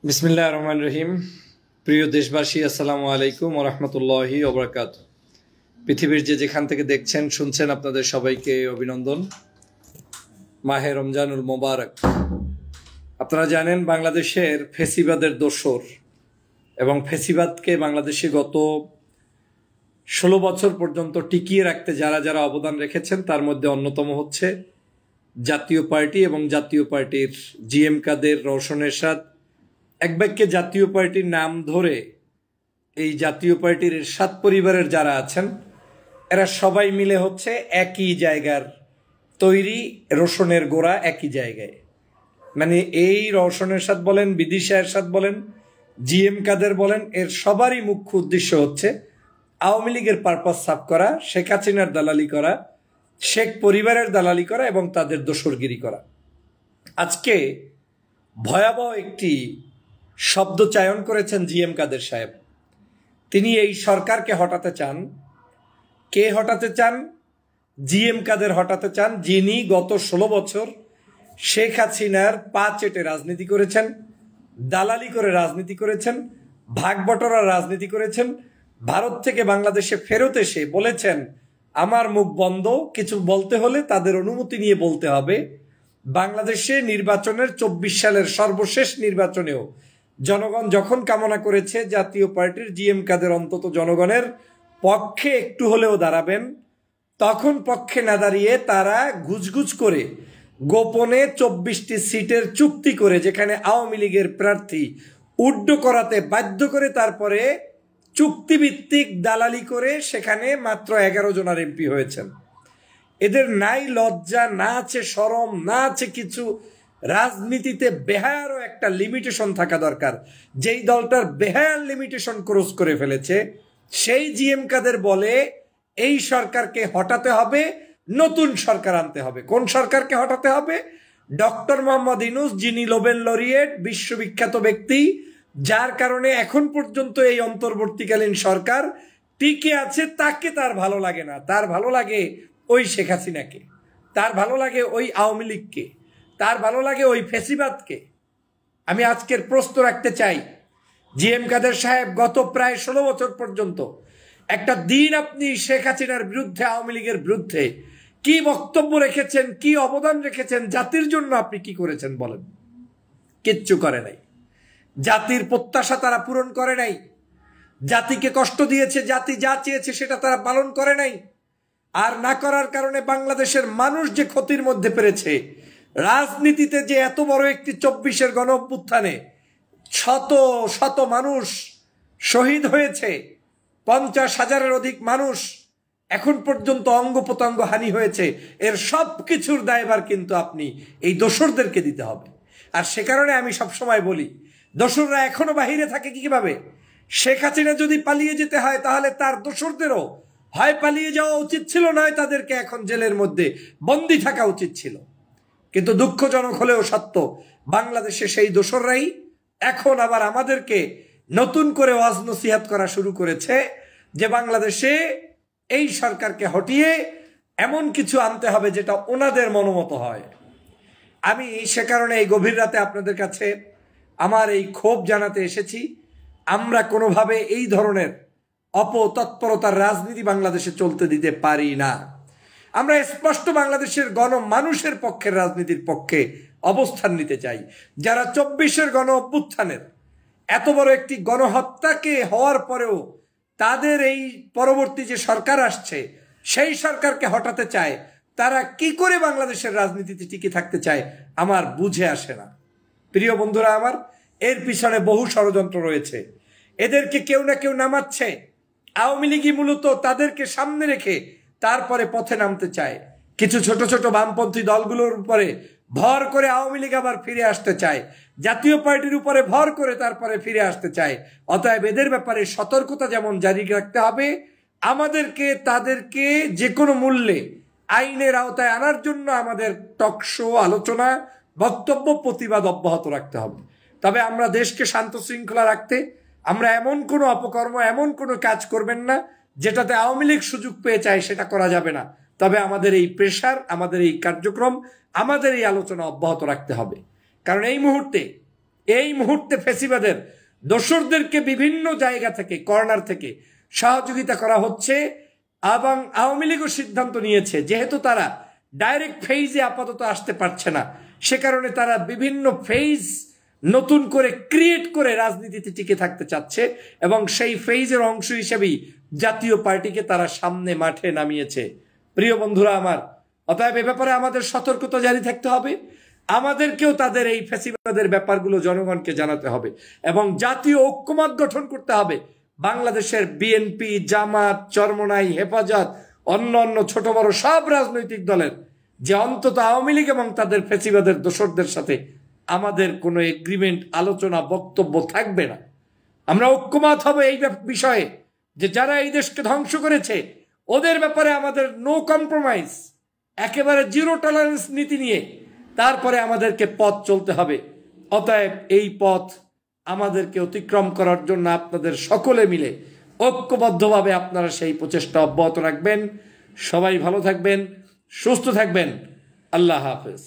বিসমিল্লাহির রহমানির রহিম। প্রিয় দেশবাসী, আসসালামু আলাইকুম ওয়া রাহমাতুল্লাহি ওয়া বারাকাতুহু। পৃথিবীর যেখান থেকে দেখছেন শুনছেন, আপনাদের সবাইকে অভিনন্দন। মাহে রমজানুল মোবারক। আপনারা জানেন, বাংলাদেশের ফেসিবাদের দোসর এবং ফেসিবাদকে বাংলাদেশে গত 16 বছর পর্যন্ত টিকিয়ে রাখতে যারা যারা অবদান রেখেছেন, তার মধ্যে অন্যতম হচ্ছে জাতীয় পার্টি এবং জাতীয় পার্টির জিএম কাদের, রওশন এরশাদ। এক বাক্যে জাতীয় পার্টির নাম ধরে এই জাতীয় পার্টির এরশাদ পরিবারের যারা আছেন, এরা সবাই মিলে হচ্ছে একই জায়গার তৈরি, রোশনের গোড়া একই জায়গায়। মানে এই রওশন এরশাদ বলেন, বিদিশা এরশাদ বলেন, জিএম কাদের বলেন, এর সবারই মুখ্য উদ্দেশ্য হচ্ছে আওয়ামী লীগের পারপাস সাফ করা, শেখ হাসিনার দালালি করা, শেখ পরিবারের দালালি করা এবং তাদের দোসরগিরি করা। আজকে ভয়াবহ একটি শব্দ চয়ন করেছেন জিএম কাদের সাহেব। তিনি এই সরকারকে হটাতে চান। কে হটাতে চান? জিএম কাদের হটাতে চান, যিনি গত 16 বছর শেখ হাসিনার পা চেটে রাজনীতি করেছেন, দালালি করে রাজনীতি করেছেন, ভাগ বটরার রাজনীতি করেছেন। ভারত থেকে বাংলাদেশে ফেরত এসে বলেছেন, আমার মুখ বন্ধ, কিছু বলতে হলে তাদের অনুমতি নিয়ে বলতে হবে। বাংলাদেশে নির্বাচনের 24 সালের সর্বশেষ নির্বাচনেও জনগণ যখন কামনা করেছে জাতীয় পার্টির জিএম কাদের অন্তত জনগণের পক্ষে একটু হলেও দাঁড়াবেন, তখন পক্ষে না দাঁড়িয়ে তারা গুজগুজ করে গোপনে 24টি সিটের চুক্তি করে, যেখানে আওয়ামী লীগের প্রার্থী উড্ড করাতে বাধ্য করে, তারপরে চুক্তিভিত্তিক দালালি করে সেখানে মাত্র 11 জনের এমপি হয়েছেন। এদের নাই লজ্জা, না আছে শরম, না আছে কিছু। রাজনীতিতে বেহায়ারও একটা লিমিটেশন থাকা দরকার। যেই দলটার বেহায়ার লিমিটেশন ক্রস করে ফেলেছে, সেই জিএম কাদের বলে এই সরকারকে হটাতে হবে, নতুন সরকার আনতে হবে। কোন সরকারকে হটাতে হবে? ডক্টর মোহাম্মদ ইউনূস, যিনি নোবেল লরিয়েট, বিশ্ববিখ্যাত ব্যক্তি, যার কারণে এখন পর্যন্ত এই অন্তর্বর্তীকালীন সরকার টিকে আছে। তাকে তার ভালো লাগে না, তার ভালো লাগে ওই শেখ হাসিনাকে, তার ভালো লাগে ওই আওয়ামী লীগকে, তার ভালো লাগে ওই ফেসিবাদকে। আমি আজকের প্রশ্ন রাখতে চাই, জিএম কাদের সাহেব, গত প্রায় 16 বছর পর্যন্ত একটা দিন আপনি শেখ হাসিনার বিরুদ্ধে, আওয়ামী লীগের বিরুদ্ধে কি বক্তব্য রেখেছেন, কি অবদান রেখেছেন, জাতির জন্য আপনি কি করেছেন বলেন? কিচ্ছু করে নাই। জাতির প্রত্যাশা তারা পূরণ করে নাই। জাতিকে কষ্ট দিয়েছে, জাতি যা চেয়েছে সেটা তারা পালন করে নাই। আর না করার কারণে বাংলাদেশের মানুষ যে ক্ষতির মধ্যে পেরেছে, রাজনীতিতে যে এত বড় একটি 24-এর গণ অভ্যুত্থানে শত শত মানুষ শহীদ হয়েছে, 50,000-এর অধিক মানুষ এখন পর্যন্ত অঙ্গ প্রত্যঙ্গ হানি হয়েছে, এর সব কিছুর দায়ভার কিন্তু আপনি এই দোসরদেরকে দিতে হবে। আর সে কারণে আমি সবসময় বলি, দোসররা এখনো বাহিরে থাকে কিভাবে? শেখ হাসিনা যদি পালিয়ে যেতে হয়, তাহলে তার দোসরদেরও হয় পালিয়ে যাওয়া উচিত ছিল, নয় তাদেরকে এখন জেলের মধ্যে বন্দী থাকা উচিত ছিল। কিন্তু দুঃখজনক হলেও সত্য, বাংলাদেশে সেই দোসররাই এখন আবার আমাদেরকে নতুন করে ওয়াজ নসিহত করা শুরু করেছে যে বাংলাদেশে এই সরকারকে হটিয়ে এমন কিছু আনতে হবে যেটা ওনাদের মনোমত হয়। আমি সে কারণে এই গভীর রাতে আপনাদের কাছে আমার এই ক্ষোভ জানাতে এসেছি। আমরা কোনোভাবে এই ধরনের অপতৎপরতার রাজনীতি বাংলাদেশে চলতে দিতে পারি না। আমরা স্পষ্ট বাংলাদেশের গণমানুষের পক্ষের রাজনীতির পক্ষে অবস্থান নিতে চাই। যারা 24-এর গণ অভ্যুত্থানের এত বড় একটি গণহত্যাকে হওয়ার পরেও তাদের এই পরবর্তী যে সরকার আসছে সেই সরকারকে হটাতে চায়, তারা কি করে বাংলাদেশের রাজনীতিতে টিকে থাকতে চায় আমার বুঝে আসে না। প্রিয় বন্ধুরা আমার, এর পিছনে বহু ষড়যন্ত্র রয়েছে। এদেরকে কেউ না কেউ নামাচ্ছে। আওয়ামী লীগই মূলত তাদেরকে সামনে রেখে তারপরে পথে নামতে চায়। কিছু ছোট ছোট বামপন্থী দলগুলোর উপরে ভর করে আওয়ামী লীগ আবার ফিরে আসতে চায়, জাতীয় পার্টির উপরে ভর করে তারপরে ফিরে আসতে চায়। অতএব এদের ব্যাপারে সতর্কতা যেমন জারি রাখতে হবে, আমাদেরকে তাদেরকে যে কোনো মূল্যে আইনের আওতায় আনার জন্য আমাদের টকশো, আলোচনা, বক্তব্য, প্রতিবাদ অব্যাহত রাখতে হবে। তবে আমরা দেশকে শান্ত শৃঙ্খলা রাখতে আমরা এমন কোনো অপকর্ম, এমন কোনো কাজ করবেন না যেটাতে আওয়ামী লীগ সুযোগ পেয়ে চায়, সেটা করা যাবে না। তবে আমাদের এই প্রেশার, আমাদের এই কার্যক্রম, আমাদের এই আলোচনা অব্যাহত রাখতে হবে। কারণ এই মুহূর্তে এই মুহূর্তে ফ্যাসিবাদের দোসরদেরকে বিভিন্ন জায়গা থেকে, কর্নার থেকে সহযোগিতা করা হচ্ছে এবং আওয়ামী লীগও সিদ্ধান্ত নিয়েছে যেহেতু তারা ডাইরেক্ট ফেজে আপাতত আসতে পারছে না, সে কারণে তারা বিভিন্ন ফেজ নতুন করে ক্রিয়েট করে রাজনীতিতে টিকে থাকতে চাচ্ছে এবং সেই ফেজের অংশ হিসেবেই জাতীয় পার্টিকে তারা সামনে মাঠে নামিয়েছে। প্রিয় বন্ধুরা আমার, অতএব এ ব্যাপারে আমাদের সতর্কতা জারি থাকতে হবে। আমাদেরকেও তাদের এই ফ্যাসিবাদের ব্যাপারগুলো জনগণকে জানাতে হবে এবং জাতীয় ঐক্যমত গঠন করতে হবে। বাংলাদেশের বিএনপি, জামাত, চরমনাই, হেফাজত, অন্য অন্য ছোট বড় সব রাজনৈতিক দলের যে অন্তত আওয়ামী লীগ এবং তাদের ফ্যাসিবাদের দোসরদের সাথে আমাদের কোনো এগ্রিমেন্ট, আলোচনা, বক্তব্য থাকবে না। আমরা ঐক্যমত হব এই বিষয়ে যে যারা এই দেশকে ধ্বংস করেছে ওদের ব্যাপারে আমাদের নো কম্প্রোমাইজ, একেবারে জিরো টলারেন্স নীতি নিয়ে তারপরে আমাদেরকে পথ চলতে হবে। অতএব এই পথ আমাদেরকে অতিক্রম করার জন্য আপনাদের সকলে মিলে ঐক্যবদ্ধভাবে আপনারা সেই প্রচেষ্টা অব্যাহত রাখবেন। সবাই ভালো থাকবেন, সুস্থ থাকবেন। আল্লাহ হাফেজ।